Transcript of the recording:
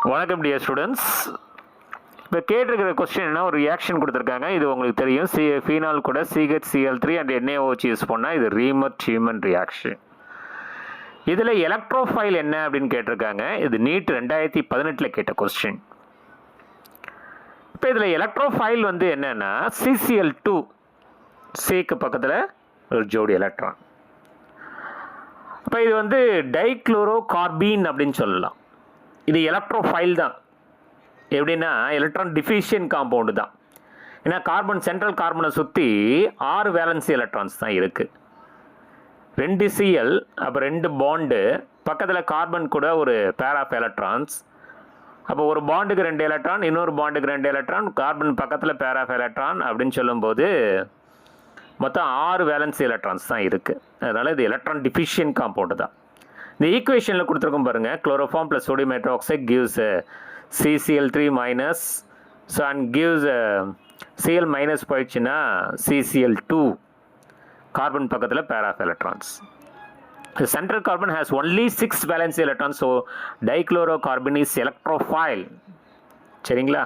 வணக்கம் dear students. இப்போ கேட்டிருக்கிற question என்ன, ஒரு ரியாக்ஷன் கொடுத்துருக்காங்க. இது உங்களுக்கு தெரியும். ஃபீனால் கூட CHCl3 அண்ட் NaOH யூஸ் பண்ணால் இது ரீமர் ஹியூமன் ரியாக்ஷன். இதில் எலக்ட்ரோஃபைல் என்ன அப்படின்னு கேட்டிருக்காங்க. இது நீட் 2018 கேட்ட கொஸ்டின். இப்போ இதில் எலக்ட்ரோஃபைல் வந்து என்னன்னா CCl2 சிக்கு பக்கத்தில் ஒரு ஜோடி எலக்ட்ரான். இப்போ இது வந்து டைக்ளோரோ கார்பீன் அப்படின்னு சொல்லலாம். இது எலக்ட்ரோஃபைல் தான். எப்படின்னா எலக்ட்ரான் டிஃபிஷியன்ட் காம்பவுண்டு தான். ஏன்னா கார்பன் சென்ட்ரல் கார்பனை சுற்றி 6 வேலன்சி எலக்ட்ரான்ஸ் தான் இருக்குது. 2 Cl, அப்போ 2 பாண்டு, பக்கத்தில் கார்பன் கூட ஒரு பேர் ஆஃப் எலக்ட்ரான்ஸ். அப்போ ஒரு பாண்டுக்கு 2 எலக்ட்ரான், இன்னொரு பாண்டுக்கு 2 எலக்ட்ரான், கார்பன் பக்கத்தில் பேர் ஆஃப் எலக்ட்ரான் அப்படின்னு சொல்லும்போது மொத்தம் 6 வேலன்சி எலக்ட்ரான்ஸ் தான் இருக்குது. அதனால் இது எலக்ட்ரான் டிஃபிஷியன்ட் காம்பவுண்டு தான். இந்த ஈக்குவேஷனில் கொடுத்துருக்கோம் பாருங்கள். Chloroform plus sodium hydroxide gives CCl3 minus, so and gives Cl minus போயிடுச்சுன்னா CCl2, கார்பன் பக்கத்தில் pair of electrons. Central carbon has only 6 valency electrons. So dichloro carbon is electrophile. சரிங்களா?